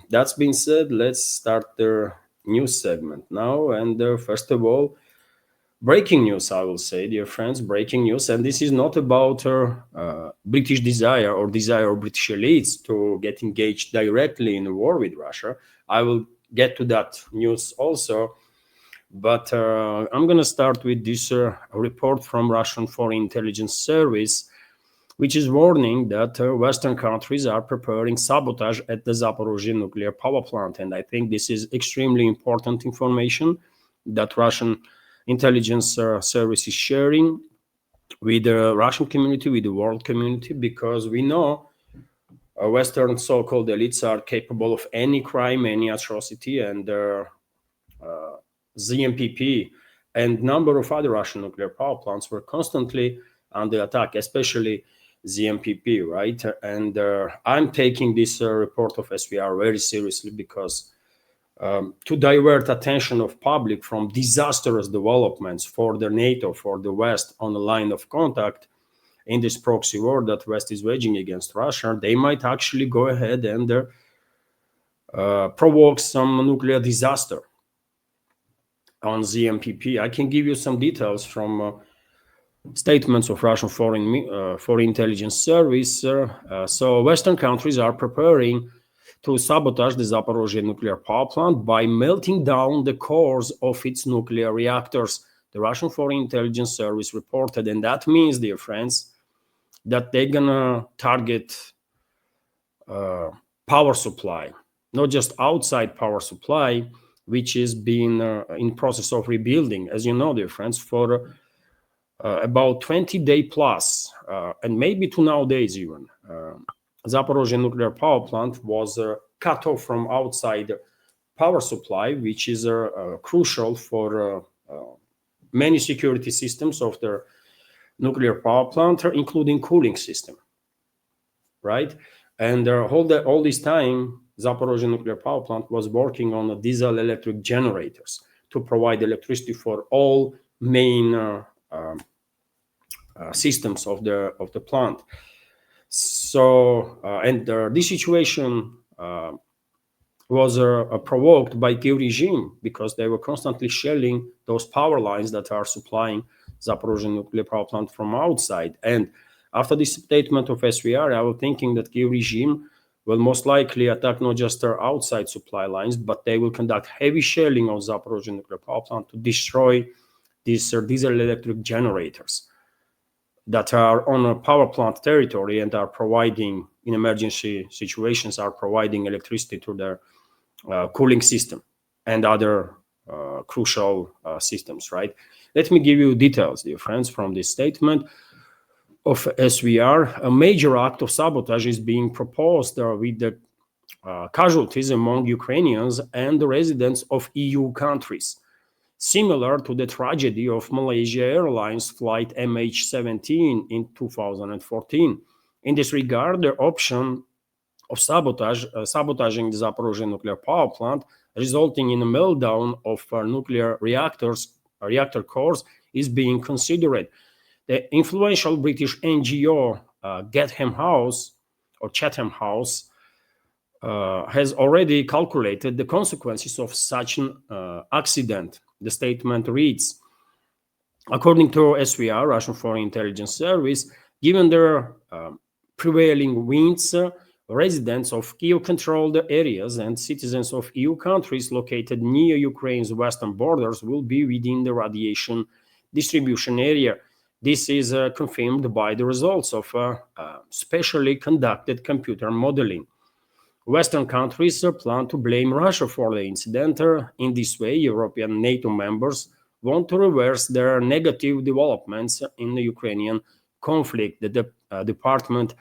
That's been said, let's start the news segment now. And first of all, breaking news, I will say, dear friends, breaking news. And this is not about British desire or desire of British elites to get engaged directly in a war with Russia. I will get to that news also. But I'm going to start with this report from Russian Foreign Intelligence Service, which is warning that Western countries are preparing sabotage at the Zaporizhzhia nuclear power plant. And I think this is extremely important information that Russian intelligence service is sharing with the Russian community, with the world community, because we know Western so-called elites are capable of any crime, any atrocity, and ZMPP and number of other Russian nuclear power plants were constantly under attack, especially ZMPP, right? And I'm taking this report of SVR very seriously because to divert attention of public from disastrous developments for the NATO, for the West on the line of contact in this proxy war that West is waging against Russia, they might actually go ahead and provoke some nuclear disaster on ZMPP. I can give you some details from statements of Russian Foreign Intelligence Service. So Western countries are preparing to sabotage the Zaporizhzhia nuclear power plant by melting down the cores of its nuclear reactors, the Russian Foreign Intelligence Service reported. And that means, dear friends, that they're gonna target power supply, not just outside power supply, which is being in process of rebuilding, as you know, dear friends, for about 20 days plus, and maybe to nowadays even. Zaporizhzhia nuclear power plant was cut off from outside power supply, which is crucial for many security systems of the nuclear power plant, including cooling system, right? And all this time, Zaporizhzhia nuclear power plant was working on diesel electric generators to provide electricity for all main systems of the plant. So and this situation was provoked by Kiev regime because they were constantly shelling those power lines that are supplying Zaporizhzhia nuclear power plant from outside. And after this statement of SVR, I was thinking that Kiev regime will most likely attack not just their outside supply lines, but they will conduct heavy shelling of Zaporizhzhia nuclear power plant to destroy these diesel electric generators that are on a power plant territory and are providing, in emergency situations, are providing electricity to their cooling system and other crucial systems, right? Let me give you details, dear friends, from this statement of SVR. A major act of sabotage is being proposed with the casualties among Ukrainians and the residents of EU countries, similar to the tragedy of Malaysia Airlines flight MH17 in 2014. In this regard, the option of sabotaging the Zaporizhzhia nuclear power plant, resulting in a meltdown of nuclear reactor cores, is being considered. The influential British NGO Chatham House has already calculated the consequences of such an accident. The statement reads, according to SVR, Russian Foreign Intelligence Service, given their prevailing winds, residents of Kiev-controlled areas and citizens of EU countries located near Ukraine's western borders will be within the radiation distribution area. This is confirmed by the results of specially conducted computer modeling. Western countries plan to blame Russia for the incident. In this way, European NATO members want to reverse their negative developments in the Ukrainian conflict. The department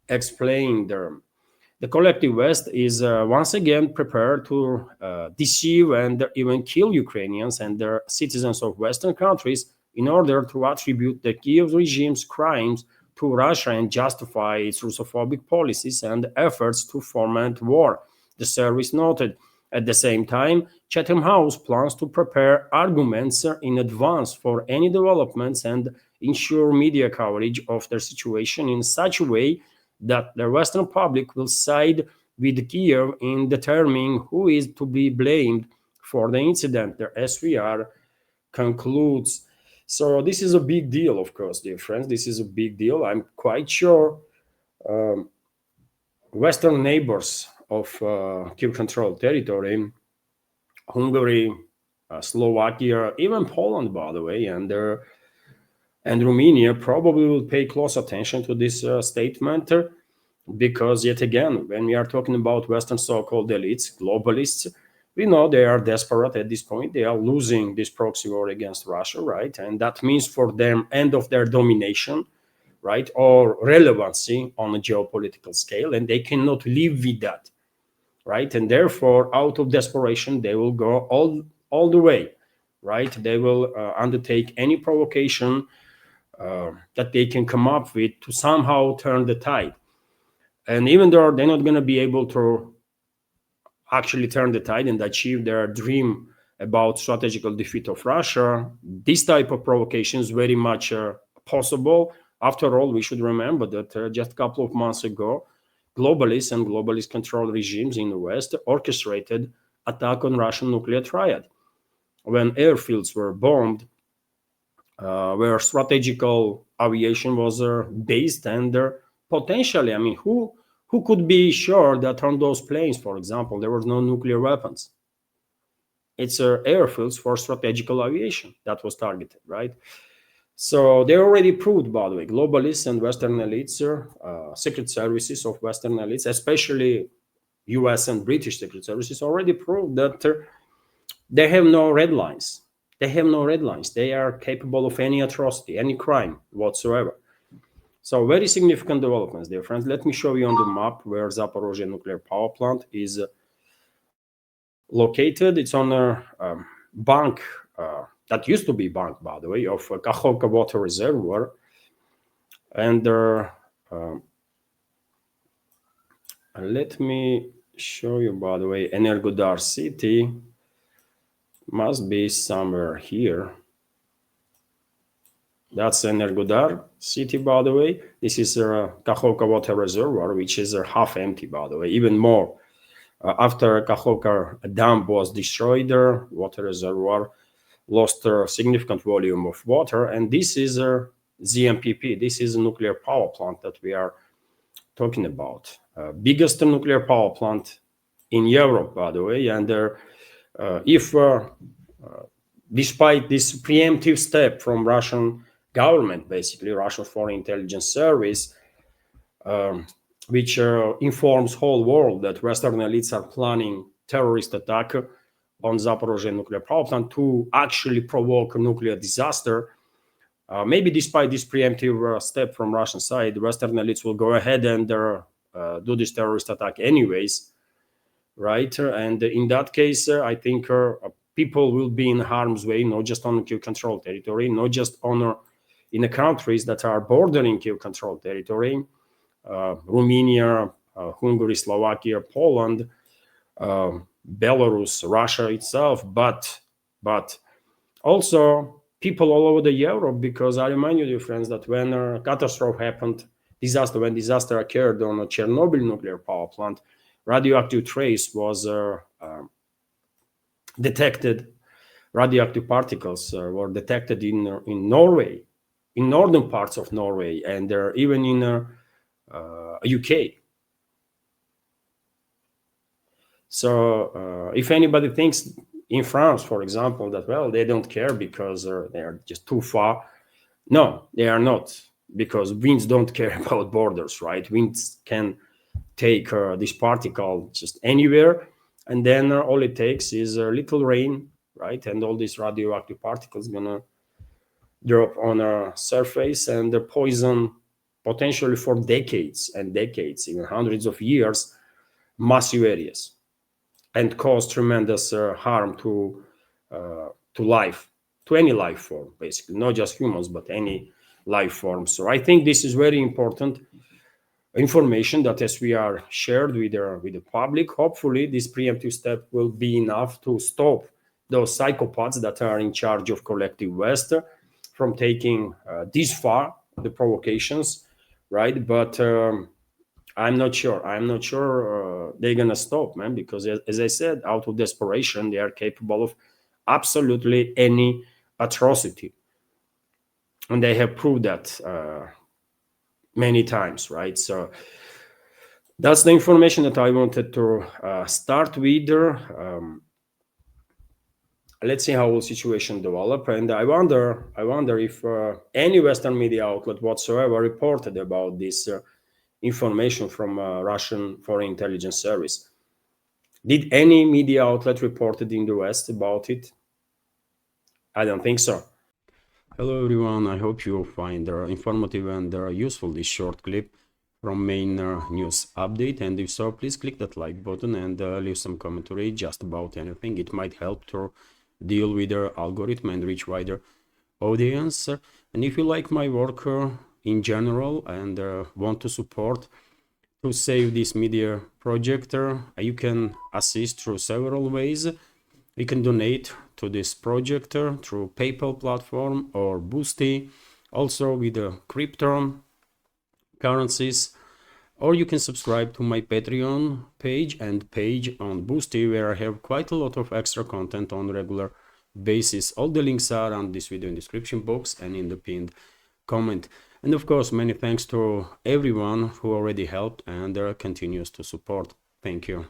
explained the collective West is once again prepared to deceive and even kill Ukrainians and their citizens of Western countries in order to attribute the Kiev regime's crimes to Russia and justify its Russophobic policies and efforts to foment war, the service noted. At the same time, Chatham House plans to prepare arguments in advance for any developments and ensure media coverage of their situation in such a way that the Western public will side with Kiev in determining who is to be blamed for the incident. The SVR concludes. So this is a big deal, of course, dear friends. This is a big deal. I'm quite sure Western neighbors of Kiev-controlled territory, Hungary, Slovakia, even Poland, by the way, and Romania probably will pay close attention to this statement, because yet again, when we are talking about Western so-called elites, globalists, we know they are desperate at this point. They are losing this proxy war against Russia, right? And that means for them end of their domination, right, or relevancy on a geopolitical scale, and they cannot live with that, right? And therefore, out of desperation, they will go all the way, right? They will undertake any provocation that they can come up with to somehow turn the tide. And even though they're not going to be able to actually turn the tide and achieve their dream about strategical defeat of Russia, this type of provocation is very much possible. After all, we should remember that just a couple of months ago, globalists and globalist-controlled regimes in the West orchestrated attack on Russian nuclear triad. When airfields were bombed, where strategical aviation was based, and potentially, I mean, who could be sure that on those planes, for example, there were no nuclear weapons? It's airfields for strategical aviation that was targeted, right? So they already proved, by the way, globalists and Western elites, secret services of Western elites, especially US and British secret services, already proved that they have no red lines. They have no red lines. They are capable of any atrocity, any crime whatsoever. So very significant developments, dear friends. Let me show you on the map where Zaporizhzhia nuclear power plant is located. It's on a bank that used to be bank, by the way, of Kakhovka water reservoir. And let me show you, by the way, Energodar city must be somewhere here. That's Energodar city, by the way. This is Kakhovka water reservoir, which is half empty, by the way, even more. After Kakhovka dam was destroyed, the water reservoir lost a significant volume of water. And this is ZMPP. This is a nuclear power plant that we are talking about. Biggest nuclear power plant in Europe, by the way. And if despite this preemptive step from Russian government, basically Russian Foreign Intelligence Service, which informs whole world that Western elites are planning terrorist attack on Zaporizhzhia nuclear power plant to actually provoke a nuclear disaster. Maybe despite this preemptive step from Russian side, Western elites will go ahead and do this terrorist attack anyways, right? And in that case, I think people will be in harm's way, not just on Kiev-controlled territory, not just on in the countries that are bordering Kiev-controlled territory, Romania, Hungary, Slovakia, Poland, Belarus, Russia itself, but also people all over the Europe, because I remind you, dear friends, that when a catastrophe happened, when disaster occurred on a Chernobyl nuclear power plant, radioactive trace was detected. Radioactive particles were detected in Norway, in northern parts of Norway, and even in UK. So if anybody thinks in France, for example, that, well, they don't care because they are just too far. No, they are not, because winds don't care about borders, right? Winds can take this particle just anywhere, and then all it takes is a little rain, right? And all these radioactive particles gonna drop on a surface and poison potentially for decades and decades, even hundreds of years, massive areas, and cause tremendous harm to life, to any life form, basically, not just humans, but any life form. So I think this is very important information that, as we are shared with the public, hopefully this preemptive step will be enough to stop those psychopaths that are in charge of collective West from taking this far the provocations, right? But I'm not sure. I'm not sure they're gonna stop, man, because as I said, out of desperation, they are capable of absolutely any atrocity, and they have proved that many times, right? So that's the information that I wanted to start with. Let's see how the situation develop, and I wonder if any Western media outlet whatsoever reported about this information from Russian Foreign Intelligence Service. Did any media outlet reported in the West about it? I don't think so. Hello everyone, I hope you find informative and useful this short clip from main news update, and if so, please click that like button and leave some commentary just about anything. It might help to deal with the algorithm and reach wider audience. And if you like my work in general and want to support to save this media project, you can assist through several ways. You can donate to this project through PayPal platform or Boosty, also with the crypto currencies, or you can subscribe to my Patreon page and page on Boosty, where I have quite a lot of extra content on regular basis. All the links are on this video in description box and in the pinned comment. And of course, many thanks to everyone who already helped and continues to support. Thank you.